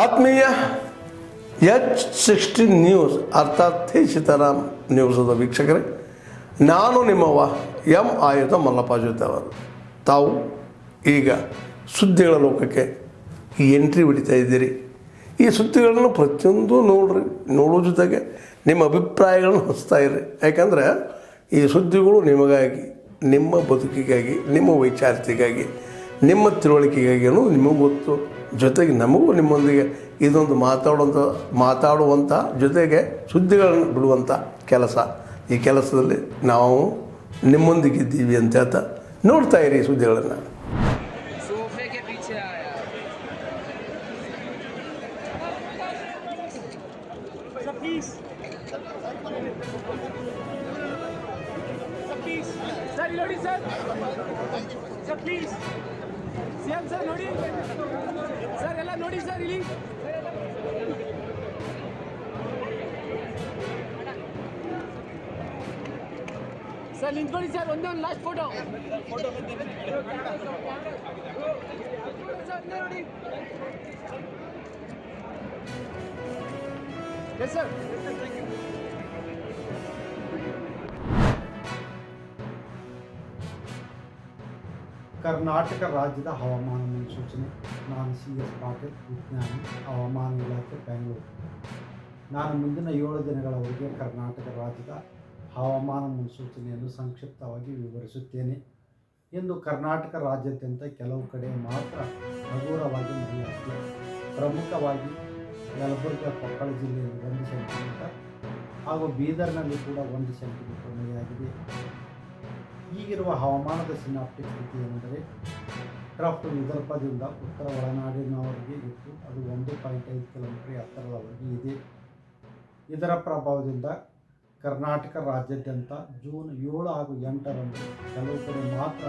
ಆತ್ಮೀಯ H16 news ಅರ್ಥಾತ್ ತಿ ಸೀತಾರಾಮ್ ನ್ಯೂಸದ ವೀಕ್ಷಕರೇ, ನಾನು ನಿಮ್ಮವ ಎಂ ಆಯುಧ ಮಲ್ಲಪ್ಪ ಜೊತೆ ಅವರು. ತಾವು ಈಗ ಸುದ್ದಿಗಳ ಲೋಕಕ್ಕೆ ಎಂಟ್ರಿ ಹೊಡಿತಾ ಇದ್ದೀರಿ. ಈ ಸುದ್ದಿಗಳನ್ನು ಪ್ರತಿಯೊಂದು ನೋಡೋ ಜೊತೆಗೆ ನಿಮ್ಮ ಅಭಿಪ್ರಾಯಗಳನ್ನು ಹಂಚ್ತಾ ಇರ್ರಿ. ಯಾಕಂದರೆ ಈ ಸುದ್ದಿಗಳು ನಿಮಗಾಗಿ, ನಿಮ್ಮ ಬದುಕಿಗಾಗಿ, ನಿಮ್ಮ ವೈಚಾರಿಕೆಗಾಗಿ, ನಿಮ್ಮ ತಿಳುವಳಿಕೆಗಾಗಿಯೂ ನಿಮಗೂ ಗೊತ್ತು. ಜೊತೆಗೆ ನಮಗೂ ನಿಮ್ಮೊಂದಿಗೆ ಇದೊಂದು ಮಾತಾಡುವಂಥ ಜೊತೆಗೆ ಸುದ್ದಿಗಳನ್ನು ಬಿಡುವಂಥ ಕೆಲಸ. ಈ ಕೆಲಸದಲ್ಲಿ ನಾವು ನಿಮ್ಮೊಂದಿಗಿದ್ದೀವಿ ಅಂತ ಹೇಳ್ತಾ ನೋಡ್ತಾ ಇರಿ ಸುದ್ದಿಗಳನ್ನು. ಸರ್ ನಿಂತ್ಕೊಳ್ಳಿ ಸರ್, ಒಂದೇ ಒಂದು ಲಾಸ್ಟ್ ಫೋಟೋ ಸರ್. ಕರ್ನಾಟಕ ರಾಜ್ಯದ ಹವಾಮಾನ ಮುನ್ಸೂಚನೆ. ನಾನು CS ಪಾಟೀಲ್, ವಿಜ್ಞಾನಿ, ಹವಾಮಾನ ಇಲಾಖೆ, ಬೆಂಗಳೂರು. ನಾನು ಮುಂದಿನ 7 ದಿನಗಳವರೆಗೆ ಕರ್ನಾಟಕ ರಾಜ್ಯದ ಹವಾಮಾನ ಮುನ್ಸೂಚನೆಯನ್ನು ಸಂಕ್ಷಿಪ್ತವಾಗಿ ವಿವರಿಸುತ್ತೇನೆ. ಇಂದು ಕರ್ನಾಟಕ ರಾಜ್ಯಾದ್ಯಂತ ಕೆಲವು ಕಡೆ ಮಾತ್ರ ಹಗುರವಾಗಿ ಮಳೆಯಾಗಿದೆ. ಪ್ರಮುಖವಾಗಿ ಯಲಬುರ್ಗಾ, ಕೊಪ್ಪಳ ಜಿಲ್ಲೆಯಲ್ಲಿ 1 ಸೆಂಟಿಮೀಟರ್ ಹಾಗೂ ಬೀದರ್ನಲ್ಲಿ ಕೂಡ 1 ಸೆಂಟಿಮೀಟರ್ ಮಳೆಯಾಗಿದೆ. ಈಗಿರುವ ಹವಾಮಾನದ ಸಿನಾಪ್ಟಿಕ್ ಸ್ಥಿತಿ ಏನೆಂದರೆ, ಟ್ರಫ್ ವಿದರ್ಭದಿಂದ ಉತ್ತರ ಒಳನಾಡಿನವರೆಗೆ ಇದ್ದು ಅದು 1.5 ಕಿಲೋಮೀಟರ್ ಎತ್ತರದವರೆಗೆ ಇದೆ. ಇದರ ಪ್ರಭಾವದಿಂದ ಕರ್ನಾಟಕ ರಾಜ್ಯಾದ್ಯಂತ ಜೂನ್ 7 ಹಾಗೂ 8ರಂದು ಕೆಲವು ಕಡೆ ಮಾತ್ರ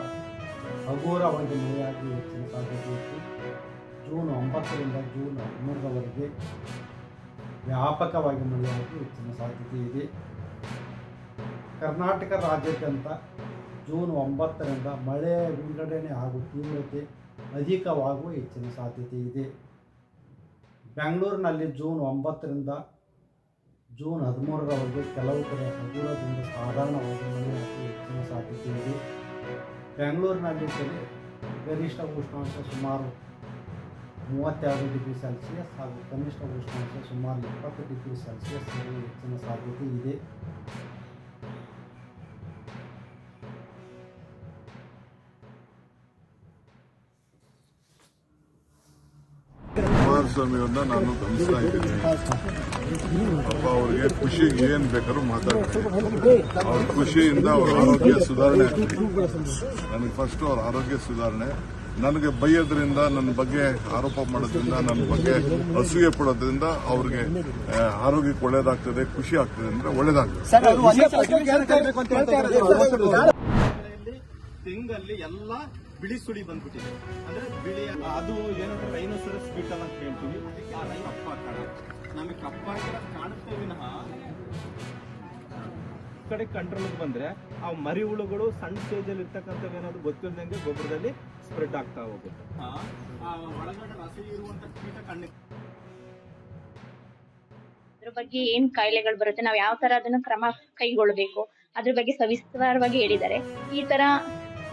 ಹಗುರವಾಗಿ ಮಳೆಯಾಗಿ ಹೆಚ್ಚಿನ ಸಾಧ್ಯತೆ ಇತ್ತು. ಜೂನ್ 9ರಿಂದ ಜೂನ್ 13ರವರೆಗೆ ವ್ಯಾಪಕವಾಗಿ ಮಳೆಯಾಗಿ ಹೆಚ್ಚಿನ ಸಾಧ್ಯತೆ ಇದೆ. ಕರ್ನಾಟಕ ರಾಜ್ಯಾದ್ಯಂತ ಜೂನ್ 9ರಿಂದ ಮಳೆಯ ವಿಂಗಡಣೆ ಹಾಗೂ ತೀವ್ರತೆ ಅಧಿಕವಾಗುವ ಹೆಚ್ಚಿನ ಸಾಧ್ಯತೆ ಇದೆ. ಬೆಂಗಳೂರಿನಲ್ಲಿ ಜೂನ್ 9ರಿಂದ ಜೂನ್ 13ರವರೆಗೆ ಕೆಲವು ಕಡೆ ಹಗುರದಿಂದ ಸಾಧಾರಣವಾಗಿ ಮಳೆಯಾಗಿ ಹೆಚ್ಚಿನ ಸಾಧ್ಯತೆ ಇದೆ. ಬೆಂಗಳೂರಿನಲ್ಲಿ ಗರಿಷ್ಠ ಉಷ್ಣಾಂಶ ಸುಮಾರು 32 ಡಿಗ್ರಿ ಸೆಲ್ಸಿಯಸ್ ಹಾಗೂ ಕನಿಷ್ಠ ಉಷ್ಣಾಂಶ ಸುಮಾರು 20 ಡಿಗ್ರಿ ಸೆಲ್ಸಿಯಸ್ ಹೆಚ್ಚಿನ ಸಾಧ್ಯತೆ ಇದೆ. ಕುಮಾರಸ್ವಾಮಿಯವ್ರನ್ನ ನಾನು ಗಮನಿಸ್ತಾ ಇದ್ದೀನಿ. ಪಾಪ ಅವ್ರಿಗೆ ಖುಷಿಗೆ ಏನು ಬೇಕಾದ್ರೂ ಮಾತಾಡ್ತಾರೆ. ಅವ್ರ ಖುಷಿಯಿಂದ ಅವ್ರ ಆರೋಗ್ಯ ಸುಧಾರಣೆ ಆಗ್ತದೆ. ನನಗೆ ಫಸ್ಟ್ ಅವ್ರ ಆರೋಗ್ಯ ಸುಧಾರಣೆ. ನನಗೆ ಬೈಯೋದ್ರಿಂದ, ನನ್ನ ಬಗ್ಗೆ ಆರೋಪ ಮಾಡೋದ್ರಿಂದ, ನನ್ನ ಬಗ್ಗೆ ಅಸೂಯೆ ಪಡೋದ್ರಿಂದ ಅವ್ರಿಗೆ ಆರೋಗ್ಯಕ್ಕೆ ಒಳ್ಳೇದಾಗ್ತದೆ, ಖುಷಿ ಆಗ್ತದೆ ಅಂದ್ರೆ ಒಳ್ಳೇದಾಗ್ತದೆ. ತೆಂಗಲ್ಲಿ ಎಲ್ಲ ಬಿಳಿ ಸುಳಿ ಬಂದ್ಬಿಟ್ಟಿದೆ. ಅಂದ್ರೆ ಬಿಳಿ ಅದು ಏನಂದ್ರೆ ರೈನೋಸರಸ್ ಬೀಟಲ್ ಅಂತ ಹೇಳ್ತೀವಿ. ಕಪ್ಪ ನಮಗೆ ಕಪ್ಪಾಗಿ ಕಾಣುತ್ತೆ ವಿನಃ ಕಡೆ ಕಂಟ್ರೋಲ್ ಬಂದ್ರೆ ಆ ಮರಿ ಹುಳುಗಳು ಸಣ್ಣ ಸ್ಟೇಜ್ ಅಲ್ಲಿ ಇರ್ತಕ್ಕಂಥದ್ದು ಏನಾದ್ರು ಗೊತ್ತಿಲ್ಲದಂಗೆ ಗೊಬ್ಬರದಲ್ಲಿ ಸ್ಪ್ರೆಡ್ ಆಗ್ತಾ ಹೋಗುತ್ತೆ. ಒಳಗಡೆ ರಸ ಇರುವಂತ ಕೀಟ ಕಣ್ಣಿಗೆ ಅದ್ರ ಬಗ್ಗೆ ಏನ್ ಕಾಯಿಲೆಗಳು ಬರುತ್ತೆ, ನಾವು ಯಾವ ತರ ಅದನ್ನ ಕ್ರಮ ಕೈಗೊಳ್ಳಬೇಕು ಅದ್ರ ಬಗ್ಗೆ ಸವಿಸ್ತಾರವಾಗಿ ಹೇಳಿದ್ದಾರೆ. ಈ ತರ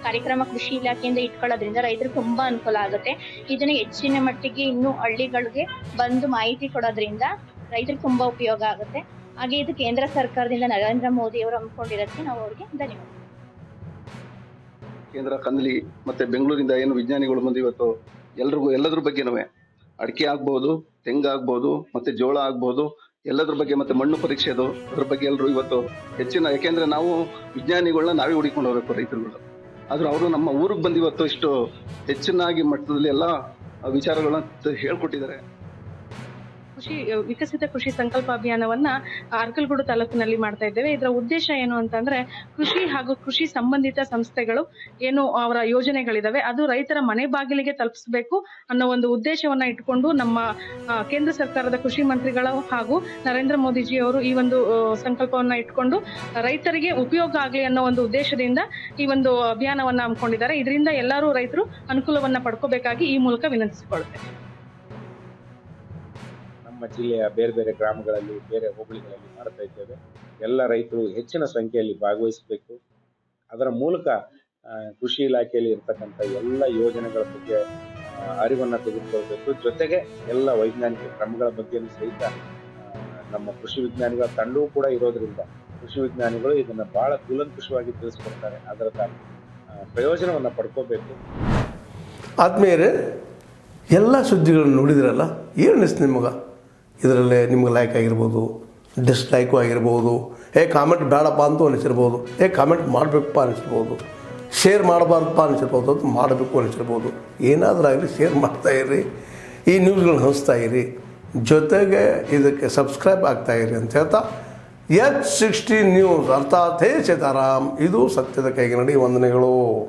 ಕಾರ್ಯಕ್ರಮ ಕೃಷಿ ಇಲಾಖೆಯಿಂದ ಇಟ್ಕೊಳ್ಳೋದ್ರಿಂದ ರೈತರಿಗೆ ತುಂಬಾ ಅನುಕೂಲ ಆಗುತ್ತೆ. ಇದನ್ನ ಹೆಚ್ಚಿನ ಮಟ್ಟಿಗೆ ಇನ್ನು ಹಳ್ಳಿಗಳಿಗೆ ಬಂದು ಮಾಹಿತಿ ಕೊಡೋದ್ರಿಂದ ರೈತರಿಗೆ ತುಂಬಾ ಉಪಯೋಗ ಆಗುತ್ತೆ. ಹಾಗೆ ಇದು ಕೇಂದ್ರ ಸರ್ಕಾರದಿಂದ ನರೇಂದ್ರ ಮೋದಿ ಅವರು ಹಮ್ಮಿಕೊಂಡಿರೋದಕ್ಕೆ ನಾವು ಅವರಿಗೆ ಧನ್ಯವಾದ. ಕೇಂದ್ರ ಕನ್ನಲಿ ಮತ್ತೆ ಬೆಂಗಳೂರಿಂದ ಏನು ವಿಜ್ಞಾನಿಗಳು ಬಂದು ಇವತ್ತು ಎಲ್ಲದ್ರ ಬಗ್ಗೆನೂ ಅಡಿಕೆ ಆಗ್ಬಹುದು, ತೆಂಗಾಗ್ಬಹುದು, ಮತ್ತೆ ಜೋಳ ಆಗ್ಬಹುದು, ಎಲ್ಲದ್ರ ಬಗ್ಗೆ ಮತ್ತೆ ಮಣ್ಣು ಪರೀಕ್ಷೆ ಅದ್ರ ಬಗ್ಗೆ ಎಲ್ಲರೂ ಇವತ್ತು ಹೆಚ್ಚಿನ, ಯಾಕೆಂದ್ರೆ ನಾವು ವಿಜ್ಞಾನಿಗಳನ್ನ ನಾವೇ ಹುಡುಕೊಂಡು ಹೋಗ್ಬೇಕು ರೈತರುಗಳು. ಆದ್ರೂ ಅವರು ನಮ್ಮ ಊರಿಗೆ ಬಂದು ಇವತ್ತು ಇಷ್ಟು ಹೆಚ್ಚಿನಾಗಿ ಮಟ್ಟದಲ್ಲಿ ಎಲ್ಲ ವಿಚಾರಗಳನ್ನ ಹೇಳ್ಕೊಟ್ಟಿದ್ದಾರೆ. ಕೃಷಿ ವಿಕಸಿತ ಕೃಷಿ ಸಂಕಲ್ಪ ಅಭಿಯಾನವನ್ನ ಅರ್ಕಲಗೂಡು ತಾಲೂಕಿನಲ್ಲಿ ಮಾಡ್ತಾ ಇದ್ದೇವೆ. ಇದರ ಉದ್ದೇಶ ಏನು ಅಂತಂದ್ರೆ, ಕೃಷಿ ಹಾಗೂ ಕೃಷಿ ಸಂಬಂಧಿತ ಸಂಸ್ಥೆಗಳು ಏನು ಅವರ ಯೋಜನೆಗಳಿದಾವೆ ಅದು ರೈತರ ಮನೆ ಬಾಗಿಲಿಗೆ ತಲುಪಿಸಬೇಕು ಅನ್ನೋ ಒಂದು ಉದ್ದೇಶವನ್ನ ಇಟ್ಕೊಂಡು ನಮ್ಮ ಕೇಂದ್ರ ಸರ್ಕಾರದ ಕೃಷಿ ಮಂತ್ರಿಗಳು ಹಾಗೂ ನರೇಂದ್ರ ಮೋದಿಜಿ ಅವರು ಈ ಒಂದು ಸಂಕಲ್ಪವನ್ನ ಇಟ್ಕೊಂಡು ರೈತರಿಗೆ ಉಪಯೋಗ ಆಗಲಿ ಅನ್ನೋ ಒಂದು ಉದ್ದೇಶದಿಂದ ಈ ಒಂದು ಅಭಿಯಾನವನ್ನ ಹಮ್ಮಿಕೊಂಡಿದ್ದಾರೆ. ಇದರಿಂದ ಎಲ್ಲರೂ ರೈತರು ಅನುಕೂಲವನ್ನ ಪಡ್ಕೋಬೇಕಾಗಿ ಈ ಮೂಲಕ ವಿನಂತಿಸಿಕೊಳ್ಳುತ್ತೇವೆ. ನಮ್ಮ ಜಿಲ್ಲೆಯ ಬೇರೆ ಬೇರೆ ಗ್ರಾಮಗಳಲ್ಲಿ, ಬೇರೆ ಹೋಬಳಿಗಳಲ್ಲಿ ಮಾಡ್ತಾ ಇದ್ದೇವೆ. ಎಲ್ಲ ರೈತರು ಹೆಚ್ಚಿನ ಸಂಖ್ಯೆಯಲ್ಲಿ ಭಾಗವಹಿಸಬೇಕು. ಅದರ ಮೂಲಕ ಕೃಷಿ ಇಲಾಖೆಯಲ್ಲಿ ಇರ್ತಕ್ಕಂಥ ಎಲ್ಲ ಯೋಜನೆಗಳ ಬಗ್ಗೆ ಅರಿವನ್ನು ತೆಗೆದುಕೊಳ್ಬೇಕು. ಜೊತೆಗೆ ಎಲ್ಲ ವೈಜ್ಞಾನಿಕ ಕ್ರಮಗಳ ಬಗ್ಗೆಯೂ ಸಹಿತ ನಮ್ಮ ಕೃಷಿ ವಿಜ್ಞಾನಿಗಳ ತಂಡವೂ ಕೂಡ ಇರೋದ್ರಿಂದ ಕೃಷಿ ವಿಜ್ಞಾನಿಗಳು ಇದನ್ನ ಬಹಳ ಕೂಲಂಕುಷವಾಗಿ ತಿಳಿಸ್ಕೊಡ್ತಾರೆ. ಅದರ ಪ್ರಯೋಜನವನ್ನು ಪಡ್ಕೋಬೇಕು. ಆದ್ಮೇಲೆ ಎಲ್ಲ ಸುದ್ದಿಗಳನ್ನು ನೋಡಿದ್ರಲ್ಲ, ಏನು ಅನಿಸ್ತು ನಿಮಗೆ? ಇದರಲ್ಲೇ ನಿಮ್ಗೆ ಲೈಕ್ ಆಗಿರ್ಬೋದು, ಡಿಸ್ಲೈಕು ಆಗಿರ್ಬೋದು, ಕಾಮೆಂಟ್ ಬೇಡಪ್ಪ ಅಂತೂ ಅನಿಸಿರ್ಬೋದು, ಕಾಮೆಂಟ್ ಮಾಡಬೇಕಪ್ಪ ಅನಿಸಿರ್ಬೋದು, ಶೇರ್ ಮಾಡಬಾರ್ದಪ್ಪ ಅನಿಸಿರ್ಬೋದು, ಅದು ಮಾಡಬೇಕು ಅನಿಸಿರ್ಬೋದು. ಏನಾದರೂ ಆಗಲಿ ಶೇರ್ ಮಾಡ್ತಾಯಿರಿ, ಈ ನ್ಯೂಸ್ಗಳನ್ನ ಹಂಚ್ತಾ ಇರಿ, ಜೊತೆಗೆ ಇದಕ್ಕೆ ಸಬ್ಸ್ಕ್ರೈಬ್ ಆಗ್ತಾಯಿರಿ ಅಂತ ಹೇಳ್ತಾ H16 ನ್ಯೂಸ್ ಅರ್ಥಾತ್ ಹೇ ಸೀತಾರಾಮ್, ಇದು ಸತ್ಯದ ಕೈಗೆ ನಡಿ. ವಂದನೆಗಳು.